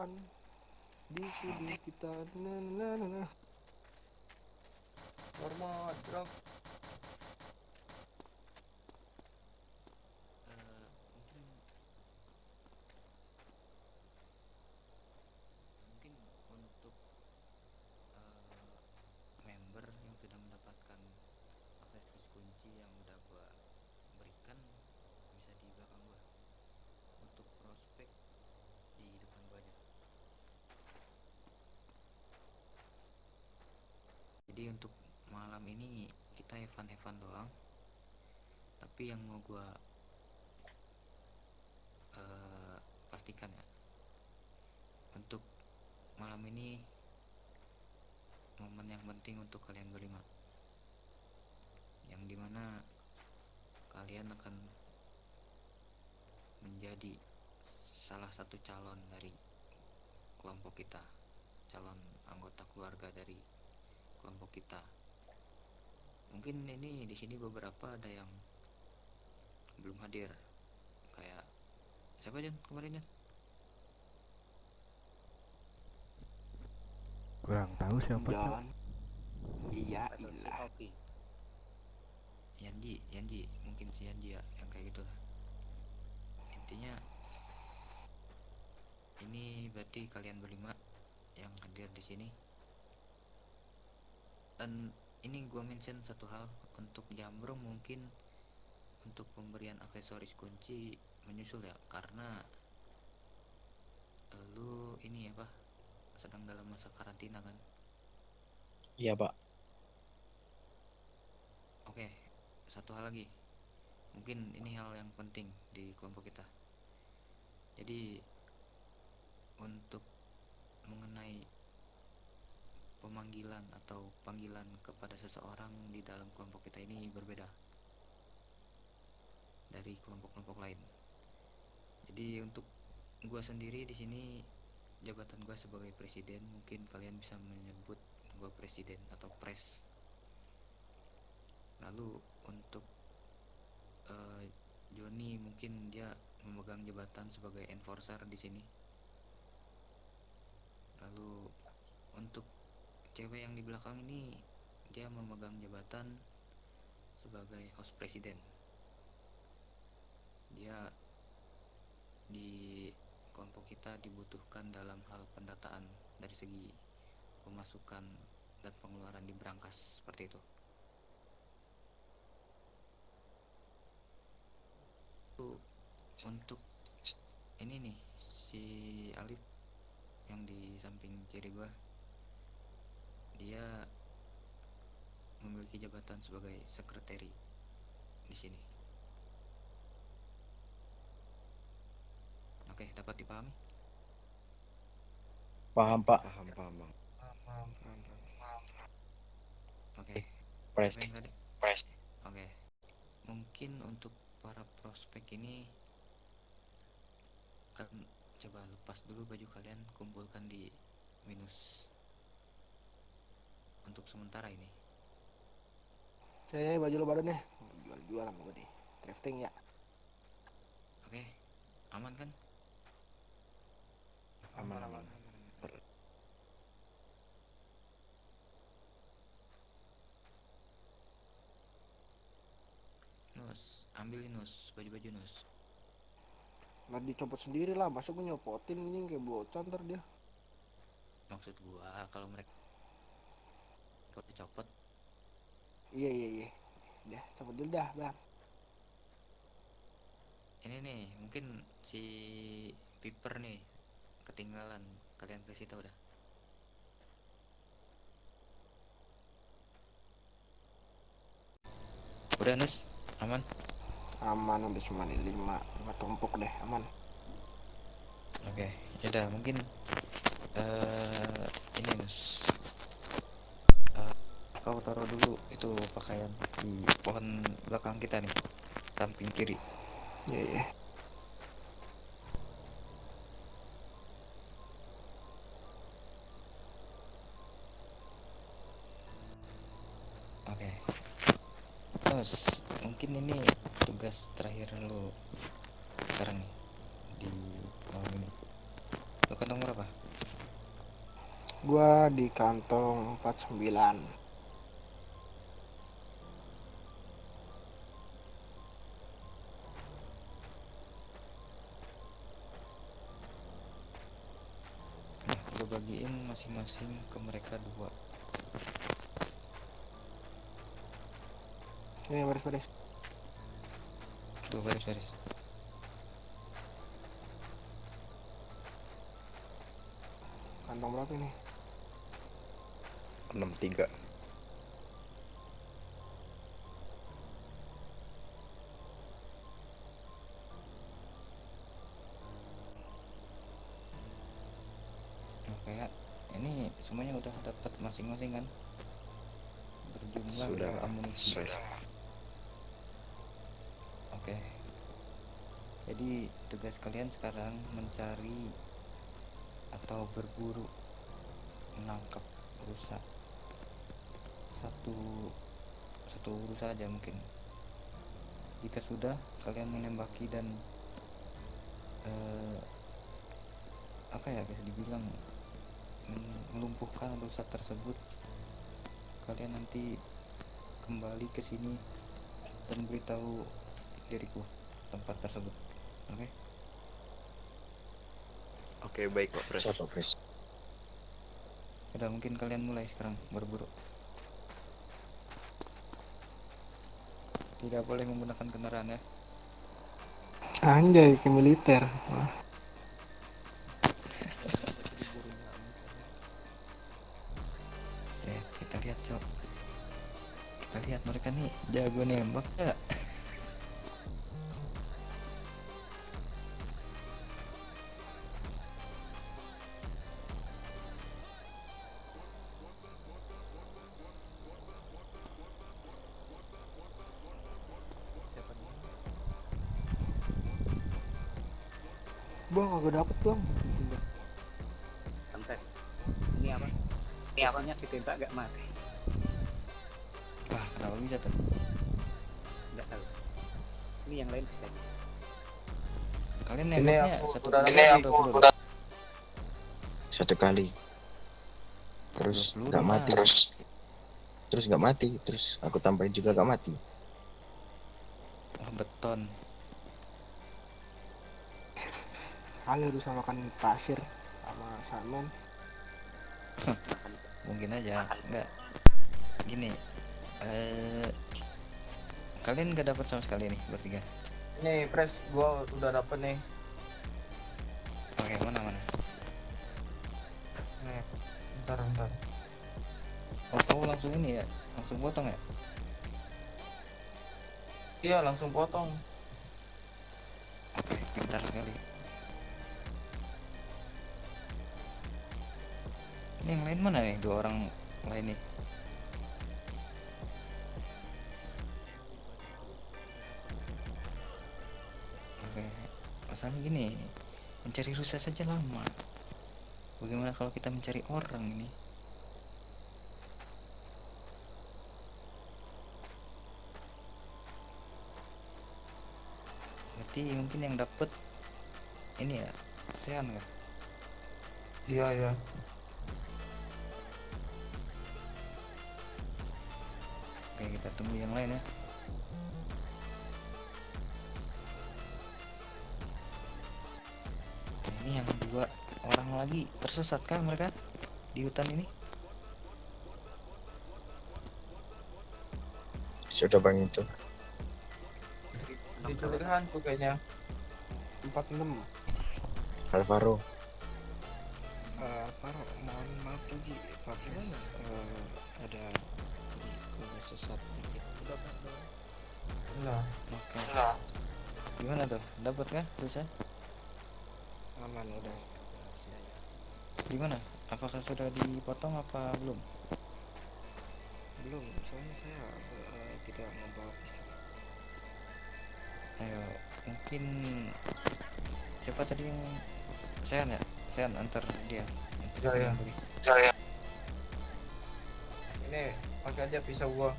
kan di sini kita na. Hormat drop. Mungkin untuk member yang sudah mendapatkan akses kunci yang udah gua berikan bisa di belakang gua. Untuk prospek di depan gua aja. Jadi untuk malam ini kita evan doang. Tapi yang mau gua pastikan ya, untuk malam ini momen yang penting untuk kalian berlima, yang dimana kalian akan menjadi salah satu calon dari kelompok kita, calon anggota keluarga dari kelompok kita. Mungkin ini di sini beberapa ada yang belum hadir, kayak siapa Jan kemarin Jan? Kurang tahu siapa John. Iya ilah. Yanji mungkin si Yanji ya, yang kayak gitu lah. Intinya ini berarti kalian berlima yang hadir di sini. Dan ini gue mention satu hal, untuk Jambrong mungkin untuk pemberian aksesoris kunci menyusul ya, karena lu ini apa sedang dalam masa karantina kan. Iya pak. Oke, satu hal lagi, mungkin ini hal yang penting di kelompok kita. Jadi untuk mengenai pemanggilan atau panggilan kepada seseorang di dalam kelompok kita ini berbeda dari kelompok-kelompok lain. Jadi untuk gue sendiri di sini jabatan gue sebagai presiden, mungkin kalian bisa menyebut gue presiden atau pres. Lalu untuk Joni mungkin dia memegang jabatan sebagai enforcer di sini. Lalu untuk cewek yang di belakang ini dia memegang jabatan sebagai host presiden. Dia di kelompok kita dibutuhkan dalam hal pendataan dari segi pemasukan dan pengeluaran di brankas, seperti itu. Untuk ini nih, si Alif yang di samping kiri gua, dia memiliki jabatan sebagai sekretari di sini. Oke, dapat dipahami? Paham pak. Paham. Oke. Press. Siapa yang tadi? Oke. Mungkin untuk para prospek ini kan coba lepas dulu baju kalian, kumpulkan di minus untuk sementara ini. saya baju lo baru nih jual sama gue nih drafting ya. Oke, aman kan? Aman. Nus, ambilin Nus, baju-baju Nus. Nggak dicopot sendiri lah, masa gue nyopotin ini kayak bocah ntar dia. Maksud gua kalau mereka dicopot. Iya dah copot dulu dah bang. Ini nih, mungkin si Piper nih ketinggalan, kalian kasih tahu dah. Udah Nus, aman? Aman, habis cuma 5 tumpuk deh, aman. Oke, yaudah mungkin ini Nus, kau taruh dulu itu pakaian di pohon belakang kita nih, samping kiri. Iya. Oke. Nus, mungkin ini tugas terakhir lu sekarang nih di malam ini. Lu kantong berapa? Gua di kantong 49. Nah, gue bagiin masing-masing ke mereka 2. Ini baris-baris. Tuh baris-baris. Kantong berapa ini? 63. Oke ya, ini semuanya udah dapat masing-masing kan? Berjumlah Sudah. berapa amunisi? Oke. Jadi tugas kalian sekarang mencari atau berburu menangkap rusa. Satu rusa aja mungkin. Jika sudah, kalian menembaki dan apa ya, bisa dibilang melumpuhkan rusa tersebut, kalian nanti kembali ke sini dan beritahu diriku tempat tersebut. Oke? Oke, baik Pak Pres. Siapa Pres? Udah, mungkin kalian mulai sekarang berburu. Tidak boleh menggunakan kendaraan ya. Anjay, ke militer. Wah. Set, kita lihat cok. Kita lihat mereka nih jago nembak ya. Bang, agak dapet bang. Kontes. Ini apa? Ini apanya ditembak gak mati? Wah, kenapa bisa tuh? Enggak tahu. Ini yang lain sudah. Kalian Ini nembaknya aku satu udah kali nembak, atau dua peluru? Satu kali. Terus Dua peluru nggak lah. mati. Terus nggak mati. Terus aku tambahin juga nggak mati. Oh, beton. Kali harus makan pasir sama salmon. Mungkin aja. Enggak. Gini. Kalian gak dapat sama sekali nih bertiga. Ini Pres, gua udah dapet nih. Oke, mana? Nih, bentar. Oh, kamu langsung ini ya? Langsung potong ya? Iya, langsung potong. Oke, pintar sekali. Ini yang lain mana nih? 2 orang lain nih. Oke, masalahnya gini, mencari rusa saja lama. Bagaimana kalau kita mencari orang ini? Berarti mungkin yang dapet ini ya, Sean kah? Iya. Oke, kita tunggu yang lain ya. Ini yang 2 orang lagi tersesat kah mereka di hutan ini? Sudah bang itu. Diculik hantu kayaknya. 46. Alvaro. Pak, mohon maaf lagi Pak Pres, ada sesat dikit. Lah, Oke. Gimana tuh? Dapat kah rusa? Aman udah saya. Gimana? Apakah sudah dipotong apa belum? Belum, soalnya saya tidak membawa pisau. Ayo, mungkin siapa tadi yang Sean ya? Sean antar dia. Iya. memberi. ini pakai aja pisau gua.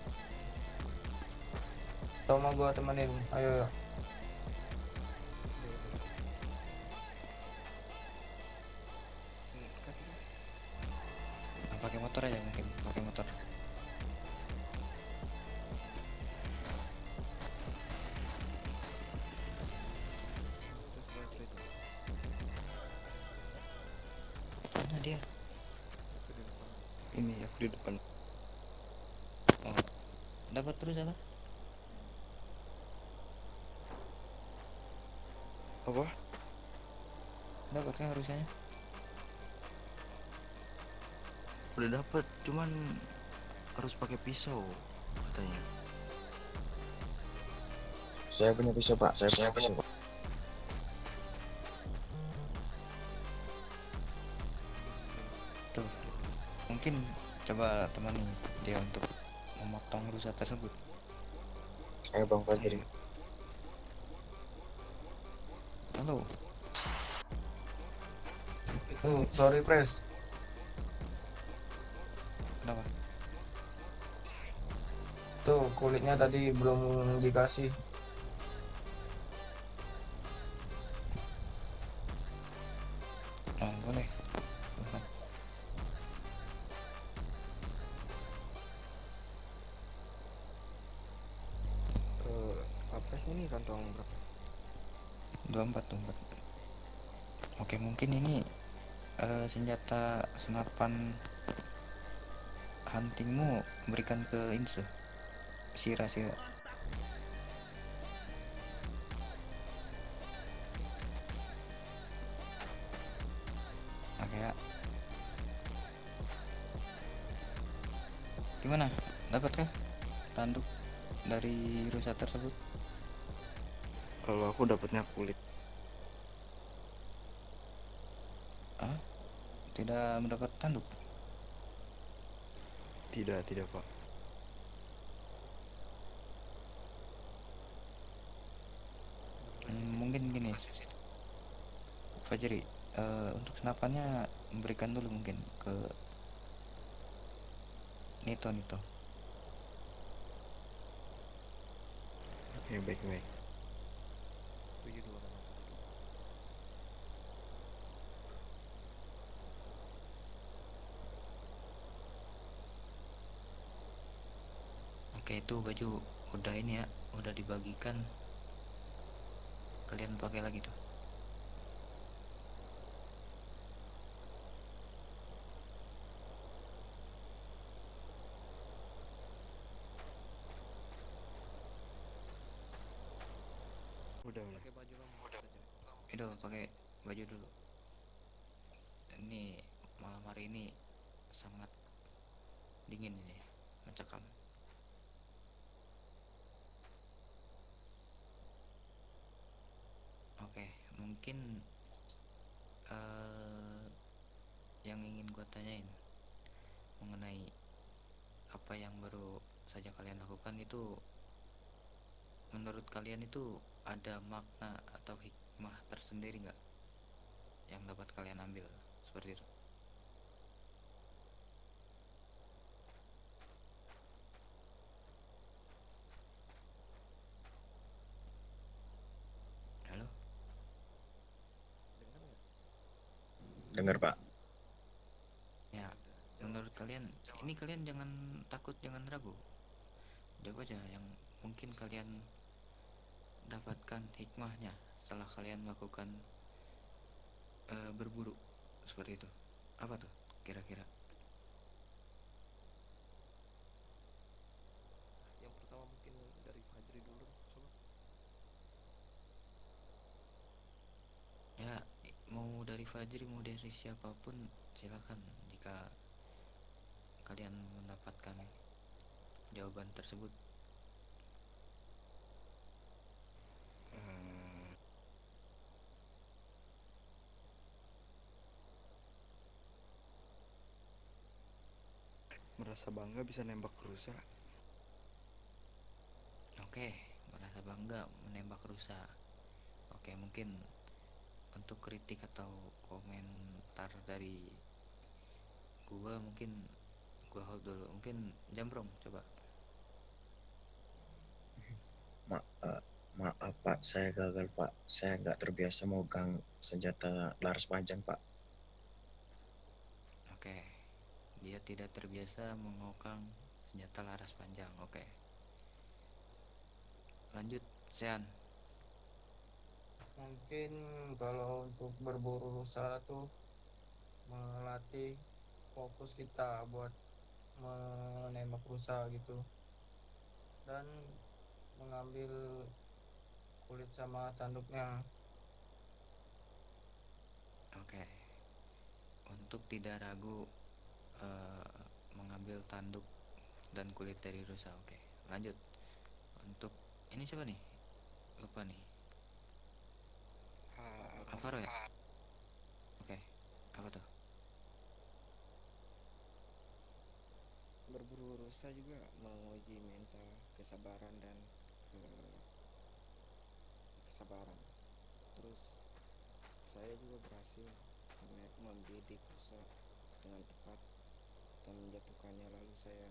Toma gua temenin. Ayo. pakai motor aja, mungkin pakai motor. Right. Mana dia? Itu di depan. Ini aku di depan. Oh, dapat terus apa? Apa? Dapat kan harusnya? Udah dapet, cuman harus pakai pisau katanya. Saya punya pisau pak, saya punya pisau pak. Tuh, mungkin coba temani dia untuk memotong rusa tersebut. Ayo bang Fajri. Halo. Itu sorry Pres. Kenapa? Tuh kulitnya tadi belum dikasih. Oh, boleh. Silahkan. Pak Pres ini kantong berapa? 24. Oke, mungkin ini senjata senapan huntingmu berikan ke Insu. Sira. Oke ya. Gimana? Dapatkah tanduk dari rusa tersebut? Kalau aku dapatnya kulit. Ah, tidak mendapat tanduk. Tidak pak. Mungkin gini, Fajri, untuk senapannya berikan dulu mungkin ke Nito. Oke, baik. 72 kan? Oke, itu baju udah ini ya, udah dibagikan. Kalian pakai lagi tuh. Udah. Pakai baju lama saja. Itu pakai baju dulu. Ini malam hari ini sangat dingin ini, mencekam. Oke, mungkin yang ingin gua tanyain mengenai apa yang baru saja kalian lakukan itu, menurut kalian itu ada makna atau hikmah tersendiri nggak yang dapat kalian ambil seperti itu? Halo? Dengar nggak? Dengar pak. Ya, menurut kalian ini, kalian jangan takut, jangan ragu. Jawab aja yang mungkin kalian dapatkan hikmahnya setelah kalian melakukan berburu seperti itu. Apa tuh kira-kira? Yang pertama mungkin dari Fajri dulu, coba. Ya, mau dari Fajri mau dari siapapun silakan. Jika kalian mendapatkan jawaban tersebut. Merasa bangga bisa nembak rusa. Oke, merasa bangga menembak rusa. Oke, mungkin untuk kritik atau komentar dari gua, mungkin gua hold dulu. Mungkin Jambrong coba. Maaf pak, saya gagal pak. Saya nggak terbiasa megang senjata laras panjang pak. Oke, dia tidak terbiasa mengokang senjata laras panjang. Oke, lanjut Sean. Mungkin kalau untuk berburu rusa tuh melatih fokus kita buat menembak rusa gitu, dan mengambil kulit sama tanduknya. Oke, untuk tidak ragu mengambil tanduk dan kulit dari rusa. Oke, lanjut. Untuk ini siapa nih? Lupa nih. Alvaro ya? Oke, apa tuh? Berburu rusa juga menguji mental kesabaran dan kesabaran. Terus saya juga berhasil membidik rusa dengan tepat dan menjatuhkannya, lalu saya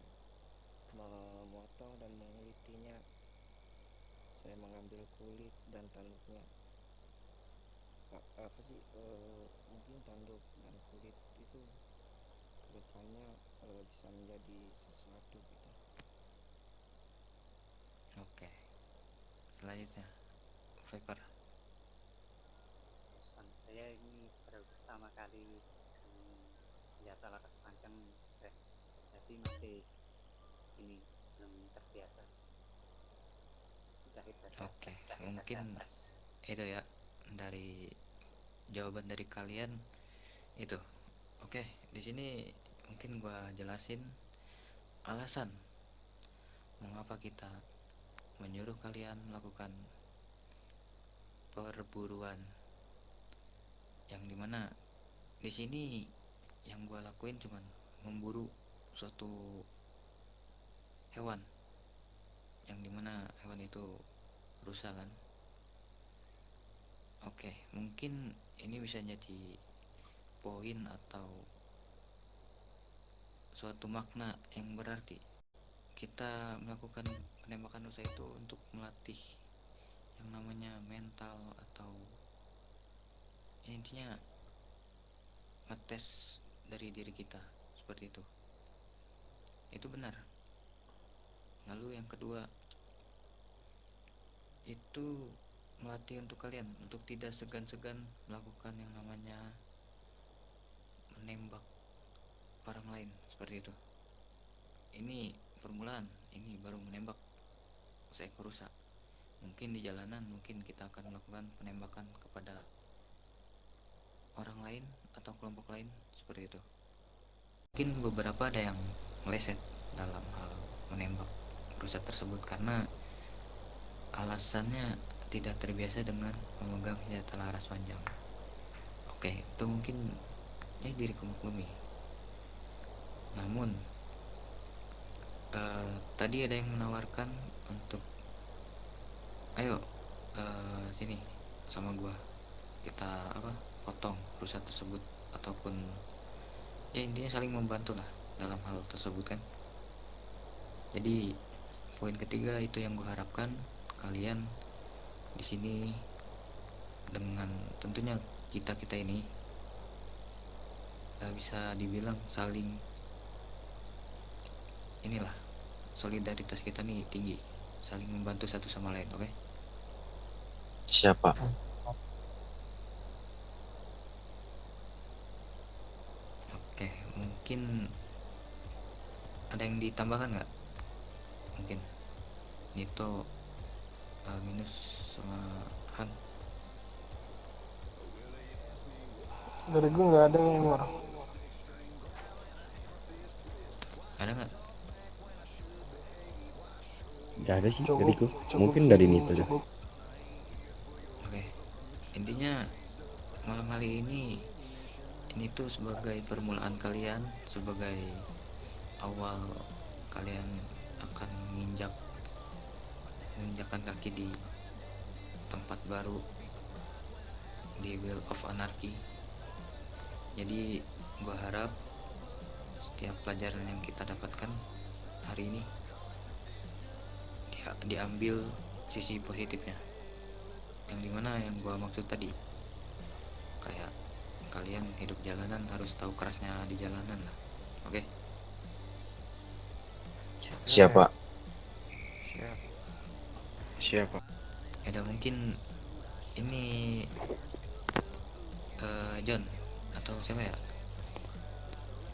memotong dan mengulitinya. Saya mengambil kulit dan tanduknya. Mungkin tanduk dan kulit itu kedepannya bisa menjadi sesuatu gitu. Oke, selanjutnya Viper. Pesan saya ini baru pertama kali senjata laras panjang press, jadi masih ini belum terbiasa. Oke, mungkin itu ya dari jawaban dari kalian itu. Oke, di sini mungkin gua jelasin alasan mengapa kita menyuruh kalian melakukan perburuan, yang dimana di sini yang gua lakuin cuman memburu suatu hewan, yang dimana hewan itu rusa kan. Oke, mungkin ini bisa jadi poin atau suatu makna yang berarti kita melakukan penembakan rusa itu untuk melatih yang namanya mental, atau ya intinya ngetes dari diri kita seperti itu. Itu benar. Lalu yang kedua itu melatih untuk kalian untuk tidak segan-segan melakukan yang namanya menembak orang lain seperti itu. Ini permulaan, ini baru menembak seekor rusa. Mungkin di jalanan mungkin kita akan melakukan penembakan kepada orang lain atau kelompok lain seperti itu. Mungkin beberapa ada yang meleset dalam hal menembak rusa tersebut karena alasannya tidak terbiasa dengan memegang senjata laras panjang. Oke, itu mungkin ya diriku maklumi. Namun tadi ada yang menawarkan untuk ayo sini sama gua, kita potong rusa tersebut, ataupun ya intinya saling membantu lah dalam hal tersebut kan. Jadi poin ketiga itu yang gua harapkan kalian di sini, dengan tentunya kita ini bisa dibilang saling inilah, solidaritas kita nih tinggi, saling membantu satu sama lain. Oke? Siapa? Oke, mungkin ada yang ditambahkan nggak? Mungkin Nito, Minus sama Han. Dari gue nggak ada yang luar. Ada nggak? Gak ada sih Cukup, dariku. cukup Mungkin sih, dari Nito aja. cukup. Oke, intinya malam hari ini tuh sebagai permulaan kalian, sebagai awal kalian akan menginjakkan kaki di tempat baru, di Wheel of Anarchy. Jadi gua harap setiap pelajaran yang kita dapatkan hari ini diambil sisi positifnya, yang dimana yang gua maksud tadi, kayak kalian hidup jalanan harus tahu kerasnya di jalanan lah. Oke, Siapa? Siap. Siapa? Ada mungkin ini John atau siapa ya?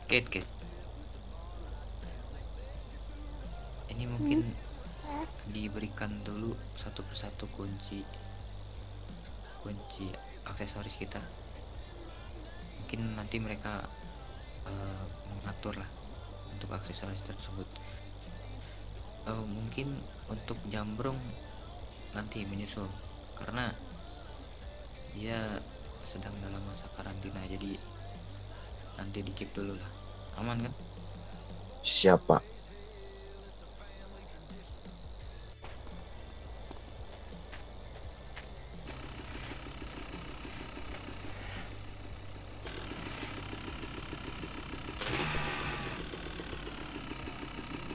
Kate. Ini mungkin diberikan dulu satu persatu kunci aksesoris kita. Mungkin nanti mereka mengatur lah untuk aksesoris tersebut. Mungkin untuk Jambrong nanti menyusul karena dia sedang dalam masa karantina, jadi nanti di keep dulu lah. Aman kan? Siapa?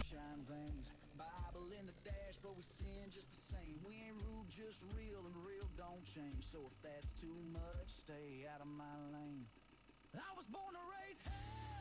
Shine veins, Bible in the dash, but we sin just the same. We ain't rude, just real, and real don't change. So if that's too much, stay out of my lane. I was born to raise hell.